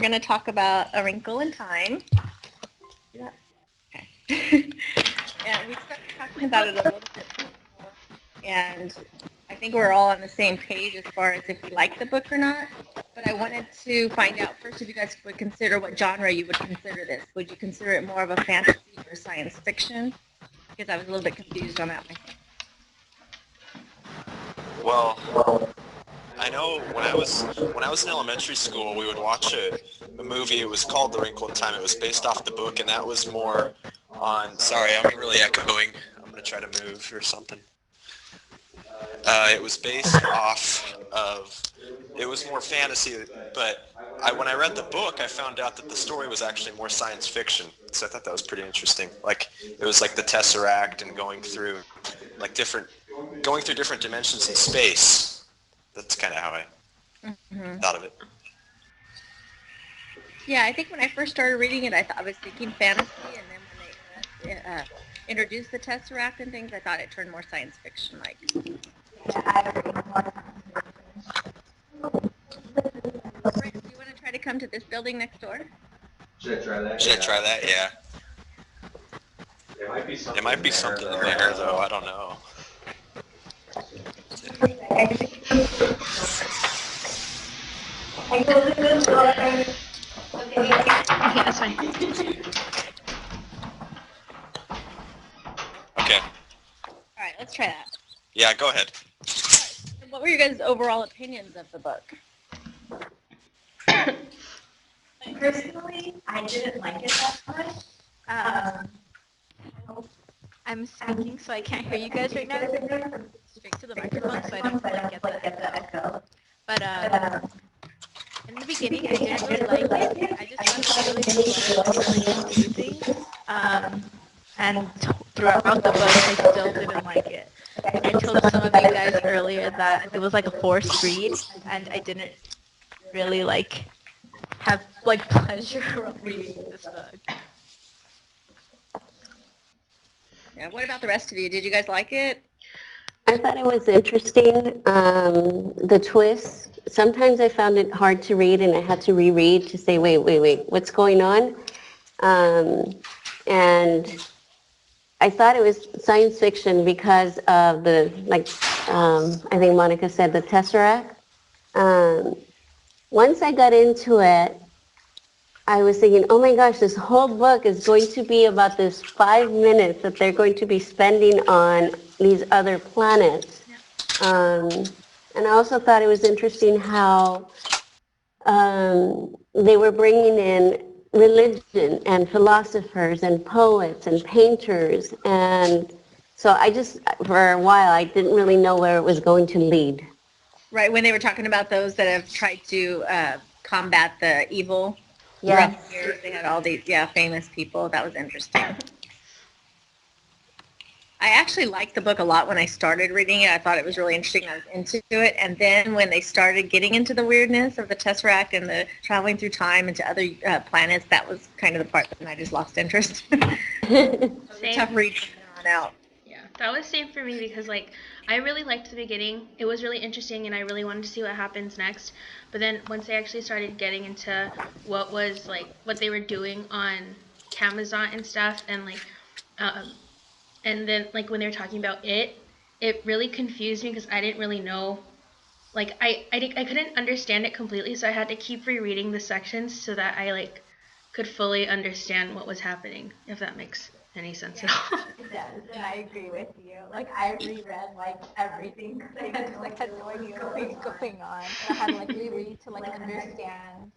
going to talk about A Wrinkle in Time. Yeah. Okay. And we started talking about it a little bit before, and I think we're all on the same page as far as if we like the book or not. But I wanted to find out first if you guys would consider what genre you would consider this. Would you consider it more of a fantasy or science fiction? Because I was a little bit confused on that myself. Well, I know when I was in elementary school, we would watch a movie. It was called The Wrinkle in Time. It was based off the book, and that was more on. Sorry, I'm really echoing. I'm gonna try to move or something. It was based off of. It was more fantasy, but when I read the book, I found out that the story was actually more science fiction. So I thought that was pretty interesting. Like it was like the Tesseract and going through different dimensions in space. That's kind of how I thought of it. Yeah, I think when I first started reading it, I was thinking fantasy, and then when they introduced the Tesseract and things, I thought it turned more science fiction-like. Rick, do you want to try to come to this building next door? Should I try that? Should I try that? Yeah. It might be something in there, though. I don't know. Okay, that's fine. Okay. All right, let's try that. Yeah, go ahead. What were your guys' overall opinions of the book? Personally, I didn't like it that much. I'm speaking, so I can't hear you guys right now. Straight to the microphone, so I don't get the echo. But in the beginning, I didn't really like it. I just found it really confusing. And throughout the book, I still didn't like it. I told some of you guys earlier that it was like a forced read, and I didn't really have pleasure of reading this book. Yeah, what about the rest of you? Did you guys like it? I thought it was interesting, the twist. Sometimes I found it hard to read, and I had to reread to say, wait, what's going on? And I thought it was science fiction because of the, I think Monica said, the Tesseract. Once I got into it, I was thinking, oh my gosh, this whole book is going to be about this 5 minutes that they're going to be spending on these other planets. And I also thought it was interesting how they were bringing in religion and philosophers and poets and painters. And so for a while, I didn't really know where it was going to lead. Right, when they were talking about those that have tried to combat the evil. Yes. Throughout the years, they had all these, famous people. That was interesting. I actually liked the book a lot when I started reading it. I thought it was really interesting. I was into it. And then when they started getting into the weirdness of the Tesseract and the traveling through time into other planets, that was kind of the part that I just lost interest. It was a tough read from then on out. Yeah, that was same for me because I really liked the beginning. It was really interesting, and I really wanted to see what happens next. But then once I actually started getting into what was what they were doing on Camazon and stuff, and then when they were talking about it really confused me because I didn't really know. I couldn't understand it completely, so I had to keep rereading the sections so that I could fully understand what was happening. If that makes any sense at all. It does, and I agree with you. I reread everything because I had no idea what was going on, and I had to reread to understand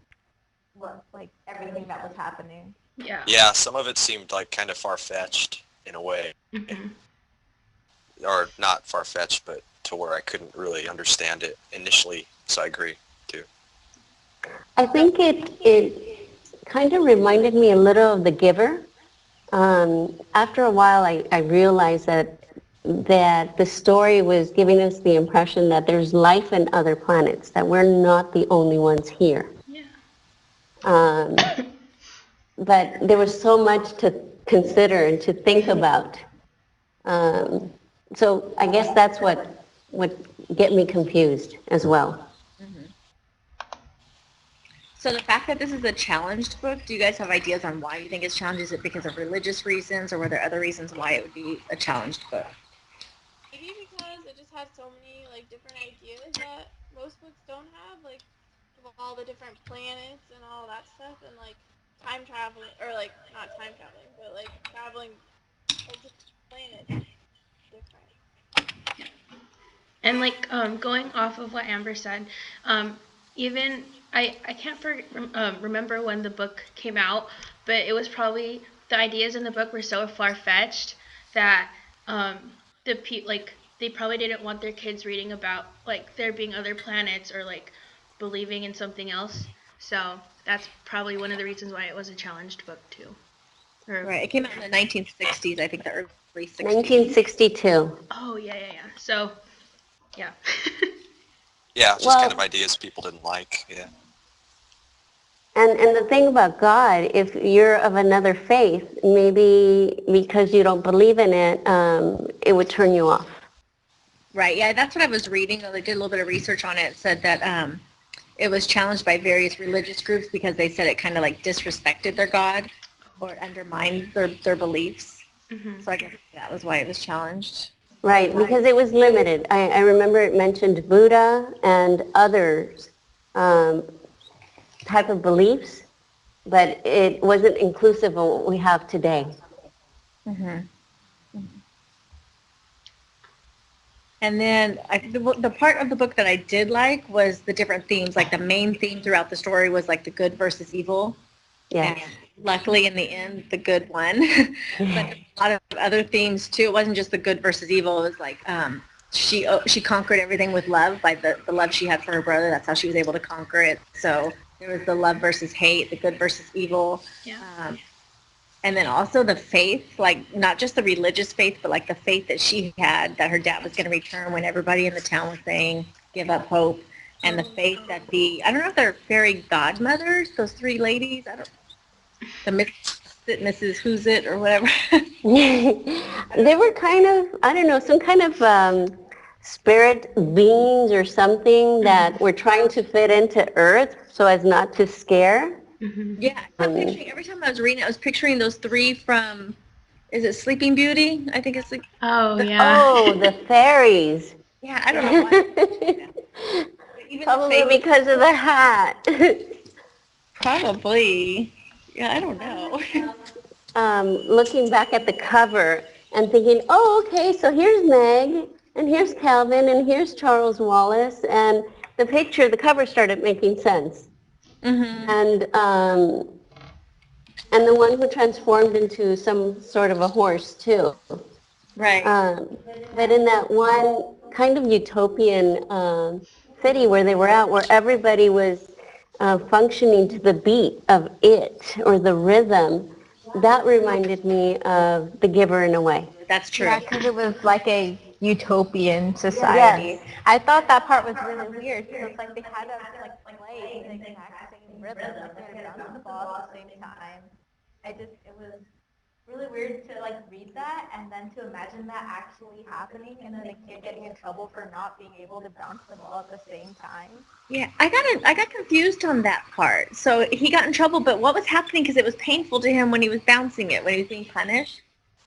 what everything that was happening. Yeah. Yeah, some of it seemed kind of far-fetched in a way, or not far-fetched, but to where I couldn't really understand it initially. So I agree too. I think it kind of reminded me a little of The Giver. After a while, I realized that the story was giving us the impression that there's life in other planets, that we're not the only ones here. Yeah. But there was so much to consider and to think about. So I guess that's what would get me confused as well. So the fact that this is a challenged book, do you guys have ideas on why you think it's challenged? Is it because of religious reasons, or were there other reasons why it would be a challenged book? Maybe because it just had so many like different ideas that most books don't have, like of all the different planets and all that stuff, and like time traveling, or like not time traveling, but like traveling multiple planets different. And like going off of what Amber said, even I can't remember when the book came out, but it was probably the ideas in the book were so far fetched that like they probably didn't want their kids reading about like there being other planets or like believing in something else. So that's probably one of the reasons why it was a challenged book too. Right. It came out in the 1960s, I think the early 60s. 1962. Oh yeah. So yeah. Yeah, just Well, kind of ideas people didn't like. Yeah. And the thing about God, if you're of another faith, maybe because you don't believe in it, it would turn you off. Right. Yeah, that's what I was reading. I did a little bit of research on it. It said that it was challenged by various religious groups because they said it kind of like disrespected their God or undermined their beliefs. Mm-hmm. So I guess that was why it was challenged. Right, because it was limited. I remember it mentioned Buddha and others type of beliefs, but it wasn't inclusive of what we have today. Mm-hmm. And then the part of the book that I did like was the different themes. Like the main theme throughout the story was like the good versus evil. Yes. And luckily, in the end, the good won. But there's a lot of other themes too. It wasn't just the good versus evil. It was like she conquered everything with love by the love she had for her brother. That's how she was able to conquer it. So there was the love versus hate, the good versus evil. Yeah. And then also the faith, like not just the religious faith, but like the faith that she had that her dad was going to return when everybody in the town was saying, give up hope. And the faith that I don't know if they're fairy godmothers, those three ladies. The Mrs. Who's It or whatever. They were kind of, I don't know, some kind of spirit beings or something that were trying to fit into Earth so as not to scare. Mm-hmm. Yeah, I kept picturing, every time I was reading it, I was picturing those three from, is it Sleeping Beauty? I think it's like, Oh yeah. Oh, the fairies. yeah, I don't know why. Even Probably because of the hat. Probably. Yeah, I don't know. Looking back at the cover and thinking, oh, okay, so here's Meg, and here's Calvin, and here's Charles Wallace, and the cover started making sense. Mm-hmm. And the one who transformed into some sort of a horse too. Right. But in that one kind of utopian city where they were at, where everybody was functioning to the beat of it or the rhythm, that reminded me of The Giver in a way. That's true. Yeah, because it was like a utopian society. Yes. I thought that part was really weird because like they had to like play the exact same rhythm, like they had to bounce the ball at the same time. It was really weird to like read that and then to imagine that actually happening and then the kid getting in trouble for not being able to bounce the ball at the same time. Yeah, I got confused on that part. So he got in trouble, but what was happening? Because it was painful to him when he was bouncing it, when he was being punished.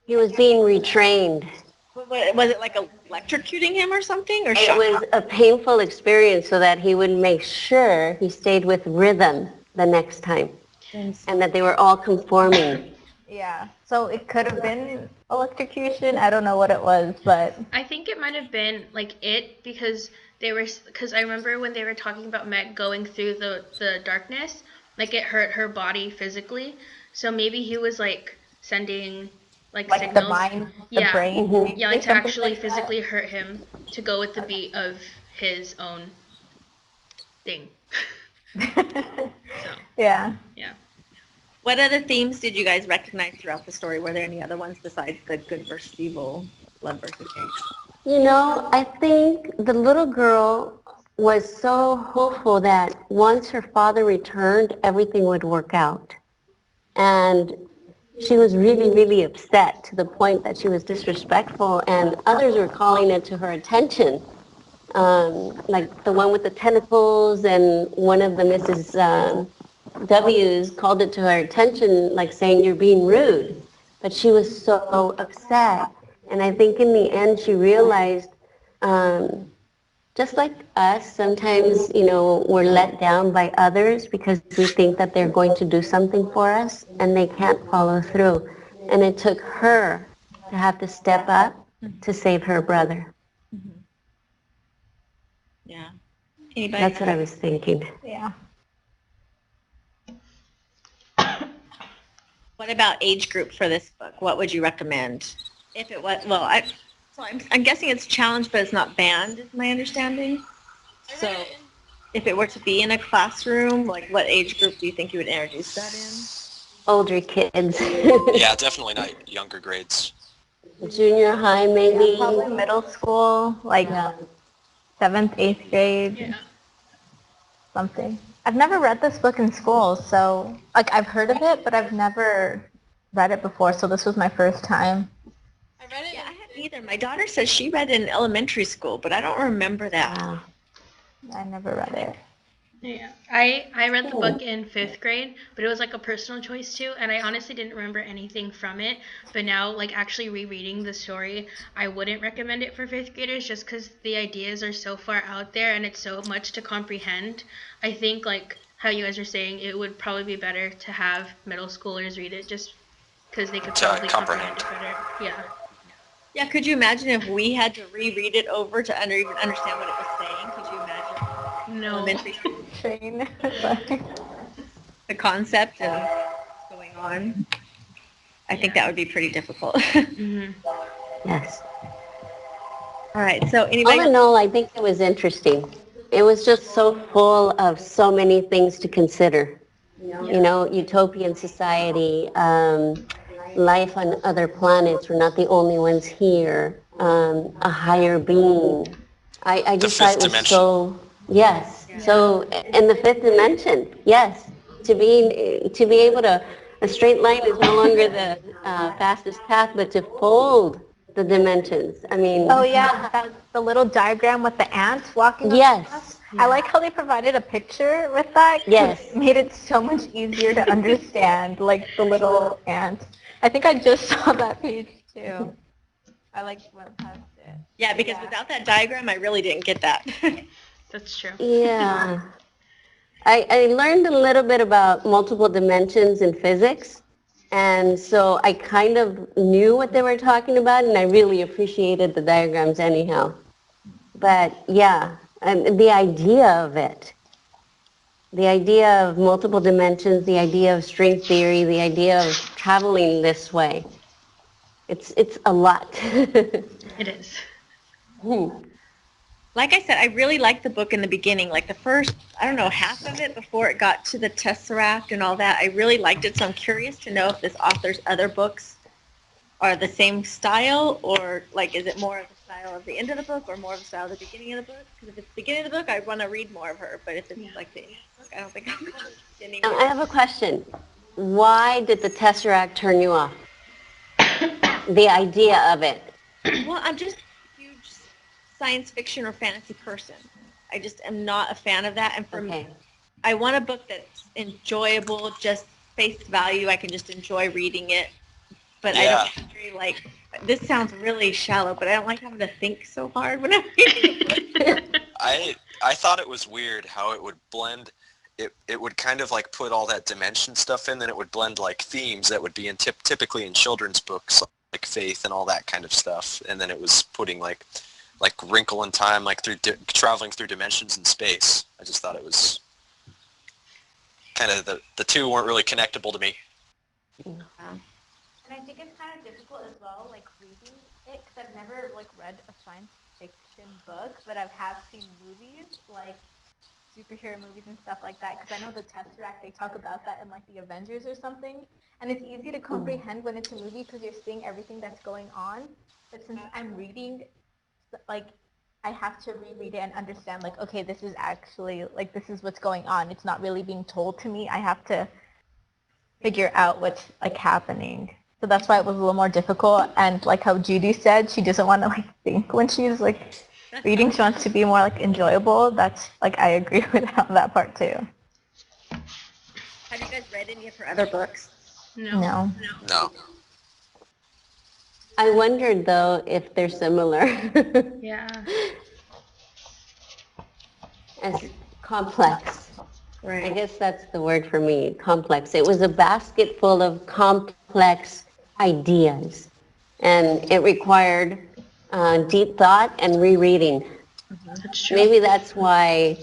He was being retrained. Was it like electrocuting him or something? Or It was a painful experience so that he would make sure he stayed with rhythm the next time and that they were all conforming. Yeah, so it could have been electrocution. I don't know what it was, but I think it might have been like it because I remember when they were talking about Meg going through the darkness, like it hurt her body physically. So maybe he was like sending like signals. the mind, the Yeah. brain. Mhm. Yeah, like to Something actually like that. physically hurt him to go with the beat of his own thing. So Yeah. yeah. What other themes did you guys recognize throughout the story? Were there any other ones besides the good versus evil, love versus hate? You know, I think the little girl was so hopeful that once her father returned, everything would work out. And she was really, really upset to the point that she was disrespectful, and others were calling it to her attention. Like the one with the tentacles and one of the Mrs. W's called it to her attention, like saying, "You're being rude." But she was so upset. And I think in the end she realized, um, just like us, sometimes, we're let down by others because we think that they're going to do something for us and they can't follow through. And it took her to have to step up to save her brother. Yeah. Anybody? That's what I was thinking. Yeah. What about age group for this book? What would you recommend? If it was, I'm guessing it's challenged, but it's not banned, is my understanding. I So read it if it were to be in a classroom, like what age group do you think you would introduce that in? Older kids. Yeah, definitely not younger grades. Junior high, maybe. Probably middle school, like Yeah. 7th, 8th grade, Yeah. something. I've never read this book in school, so like I've heard of it, but I've never read it before, so this was my first time. I read it Yeah, I in hadn't either. My daughter says she read it in elementary school, but I don't remember that. Wow. I never read it. Yeah, I read the book in 5th grade, but it was like a personal choice too, and I honestly didn't remember anything from it. But now, like actually rereading the story, I wouldn't recommend it for 5th graders just because the ideas are so far out there and it's so much to comprehend. I think like how you guys are saying, it would probably be better to have middle schoolers read it just because they could To probably comprehend. comprehend it better. Yeah. Yeah, could you imagine if we had to reread it over to even understand what it was saying? Could you imagine No. elementary Train. the concept and what's going on? I think that would be pretty difficult. Mhm. Yes. All right, so All anybody in all, I think it was interesting. It was just so full of so many things to consider. Utopian society, life on other planets. We're not the only ones here. A higher being. I The just thought fifth it was dimension. so, yes. So, in the fifth dimension, yes. To be able to, a straight line is no longer the fastest path, but to fold the dimensions. I mean, Oh yeah, the little diagram with the ants walking across. yes, I like how they provided a picture with that. 'Cause Yes. It made it so much easier to understand, like the little ant. I think I just saw that page too. I like went past it. Yeah, because without that diagram, I really didn't get that. That's true. yeah. I learned a little bit about multiple dimensions in physics, and so I kind of knew what they were talking about, and I really appreciated the diagrams anyhow. But yeah, and the idea of it, the idea of multiple dimensions, the idea of string theory, the idea of traveling this way, it's a lot. It is. Like I said, I really liked the book in the beginning, like the first, I don't know, half of it before it got to the Tesseract and all that. I really liked it, so I'm curious to know if this author's other books are the same style, or like is it more of the style of the end of the book or more of the style of the beginning of the book? Because if it's the beginning of the book, I want to read more of her, but if it's like the end of the book, I don't think I'm going to read any Now, more. I have a question. Why did the Tesseract turn you off? The idea of it. Well, I'm just a huge science fiction or fantasy person. I just am not a fan of that, and for Okay. I want a book that's enjoyable, just face value. I can just enjoy reading it, but I Yeah. don't really like. This sounds really shallow, but I don't like having to think so hard when I'm reading it. I thought it was weird how it would blend. It would kind of like put all that dimension stuff in, then it would blend like themes that would be in typically in children's books, like faith and all that kind of stuff, and then it was putting like Wrinkle in Time, like through traveling through dimensions in space. I just thought it was kind of the two weren't really connectable to me. And I think it's kind of difficult as well, like reading it, because I've never like read a science fiction book, but I have seen movies, like superhero movies and stuff like that, because I know the Tesseract, they talk about that in like the Avengers or something, and it's easy to comprehend when it's a movie because you're seeing everything that's going on, but since I'm reading, like, I have to reread it and understand, like, okay, this is actually, like, this is what's going on. It's not really being told to me. I have to figure out what's, like, happening. So that's why it was a little more difficult. And like how Judy said, she doesn't want to, like, think when she's, like, reading. She wants to be more, like, enjoyable. That's, like, I agree with that part, too. Have you guys read any of her other books? No. No. I wondered though if they're similar. Yeah. As complex. I Right. guess that's the word for me, complex. It was a basket full of complex ideas, and it required deep thought and rereading. That's true. Maybe that's why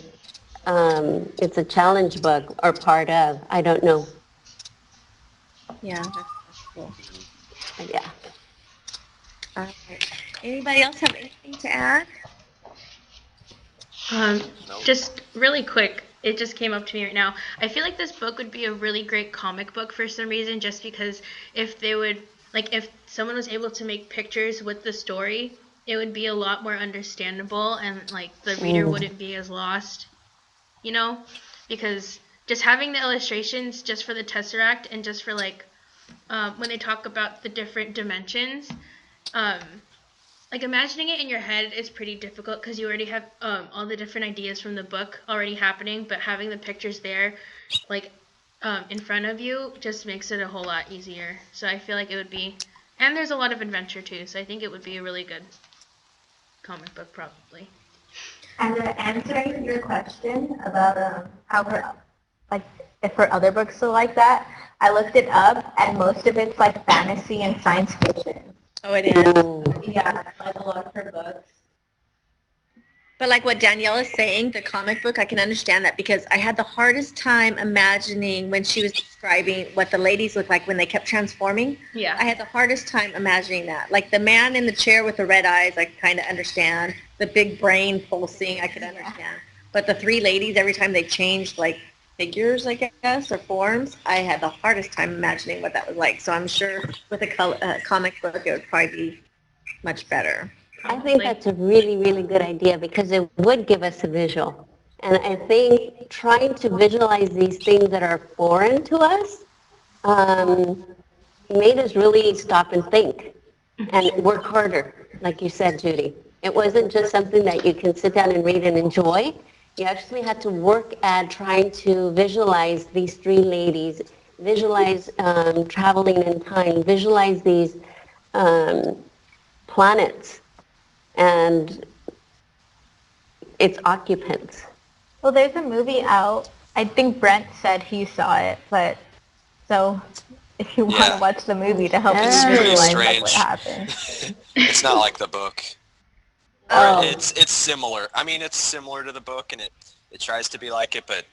it's a challenge book or part of. I don't know. Yeah, that's cool. But yeah. All right. Anybody else have anything to add? Nope. Just really quick, it just came up to me right now. I feel like this book would be a really great comic book for some reason, just because if they would, like, if someone was able to make pictures with the story, it would be a lot more understandable and, like, the reader wouldn't be as lost, you know? Because just having the illustrations just for the Tesseract and just for, like, when they talk about the different dimensions, um, like imagining it in your head is pretty difficult because you already have all the different ideas from the book already happening, but having the pictures there, like in front of you, just makes it a whole lot easier. So I feel like it would be, and there's a lot of adventure too. So I think it would be a really good comic book probably. And answering your question about how her, like, if her other books are like that, I looked it up, and most of it's like fantasy and science fiction. Oh, it is. Yeah, like a lot of her books. But like what Danielle is saying, the comic book, I can understand that because I had the hardest time imagining when she was describing what the ladies look like when they kept transforming. Yeah. I had the hardest time imagining that. Like the man in the chair with the red eyes, I kind of understand. The big brain pulsing, I could understand. But the three ladies, every time they changed like figures, I guess, or forms, I had the hardest time imagining what that was like. So I'm sure with a comic book, it would probably be much better. I think that's a really, really good idea because it would give us a visual. And I think trying to visualize these things that are foreign to us made us really stop and think and work harder, like you said, Judy. It wasn't just something that you can sit down and read and enjoy. You actually had to work at trying to visualize these three ladies, visualize traveling in time, visualize these planets and its occupants. Well, there's a movie out. I think Brent said he saw it, but so if you want to Yeah. watch the movie to help you It's pretty visualize like what strange. happened. It's not like the book. Or Oh. it's similar. I mean, it's similar to the book, and it tries to be like it, but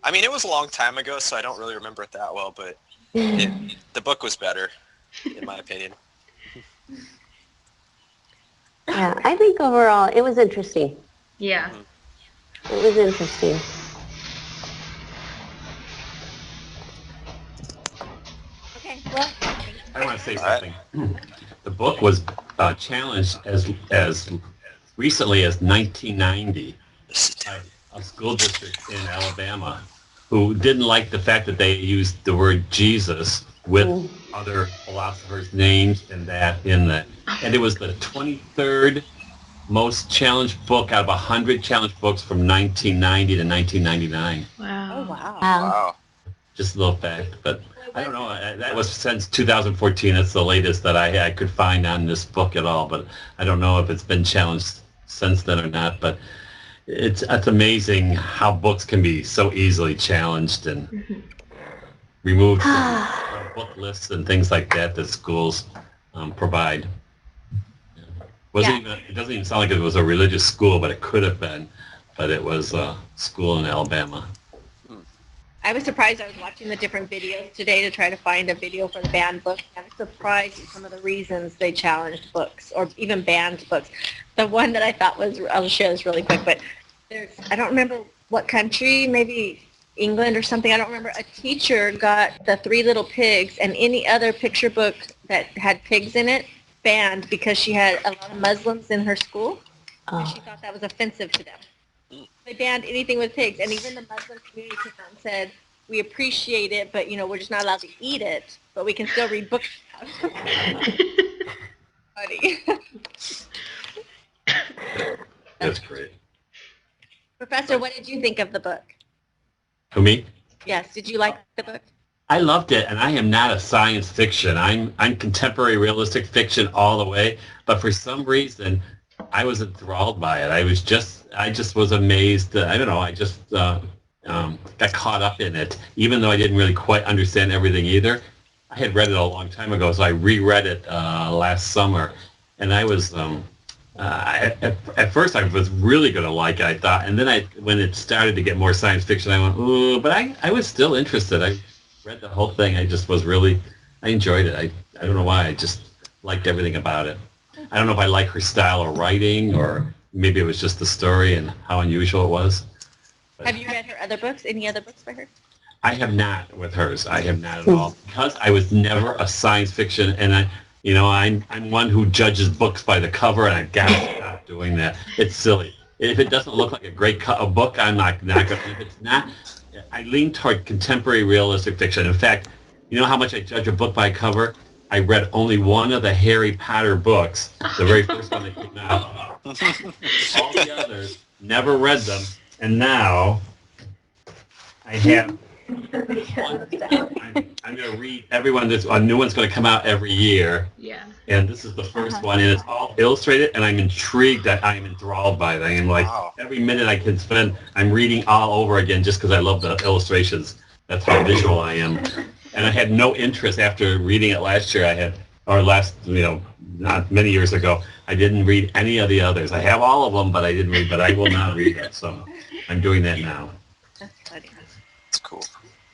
I mean, it was a long time ago, so I don't really remember it that well. But the book was better, in my opinion. Yeah, I think overall it was interesting. Yeah. It was interesting. Okay, well, I want to say All right. something. The book was challenged as recently as 1990 by a school district in Alabama who didn't like the fact that they used the word Jesus with other philosophers' names and that in that. And it was the 23rd most challenged book out of 100 challenged books from 1990 to 1999. Wow. oh wow. Wow. Just a little fact, but I don't know. That was since 2014. That's the latest that I could find on this book at all. But I don't know if it's been challenged since then or not. But it's amazing how books can be so easily challenged and removed from book lists and things like that that schools provide. It doesn't even sound like it was a religious school, but it could have been. But it was a school in Alabama. I was surprised. I was watching the different videos today to try to find a video for the banned book. I was surprised at some of the reasons they challenged books or even banned books. The one that I thought was, I'll share this really quick, but I don't remember what country, maybe England or something. I don't remember. A teacher got the Three Little Pigs and any other picture book that had pigs in it banned because she had a lot of Muslims in her school. And she thought that was offensive to them. They banned anything with pigs, and even the Muslim community came out and said, we appreciate it, but, we're just not allowed to eat it, but we can still read books about it. Funny. That's great. Professor, what did you think of the book? Who, me? Yes. Did you like the book? I loved it, and I am not a science fiction. I'm contemporary realistic fiction all the way. But for some reason, I was enthralled by it. I just was amazed. I don't know. I just got caught up in it, even though I didn't really quite understand everything either. I had read it a long time ago, so I reread it last summer, and I was at first I was really going to like it, I thought, and then when it started to get more science fiction, I went, ooh, but I was still interested. I read the whole thing. I just was really, I enjoyed it. I don't know why. I just liked everything about it. I don't know if I like her style of writing, or maybe it was just the story and how unusual it was. But Have you read her other books? Any other books by her? I have not with hers. I have not at all, because I was never a science fiction, and I'm one who judges books by the cover, and I've got to stop doing that. It's silly. If it doesn't look like a great book, I'm not going to. If it's not, I lean toward contemporary realistic fiction. In fact, you know how much I judge a book by cover? I read only one of the Harry Potter books, the very first one that came out. All the others, never read them, and now I have one. I'm going to read everyone. A new one's going to come out every year. Yeah. And this is the first one, and it's all illustrated, and I'm intrigued. That I'm enthralled by it. I am like, every minute I can spend, I'm reading all over again just because I love the illustrations. That's how visual I am. And I had no interest after reading it last year. Not many years ago, I didn't read any of the others. I have all of them, but I didn't read, but I will not read it. So I'm doing that now. That's funny. It's cool.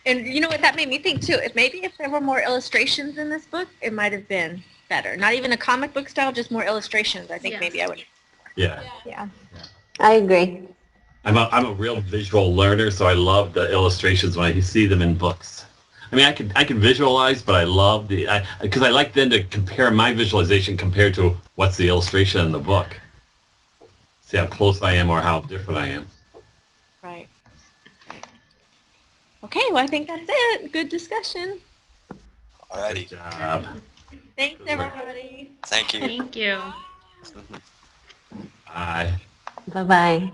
And you know what, that made me think too. If there were more illustrations in this book, it might have been better. Not even a comic book style, just more illustrations. I think Yeah. maybe I would. Yeah. Yeah. I agree. I'm a real visual learner, so I love the illustrations when I see them in books. I mean, I can visualize, but I love because I like then to compare my visualization compared to what's the illustration in the book. See how close I am or how different I am. Right. Okay, well, I think that's it. Good discussion. Alrighty. Good job. Thanks, everybody. Thank you. Thank you. Bye. Bye-bye.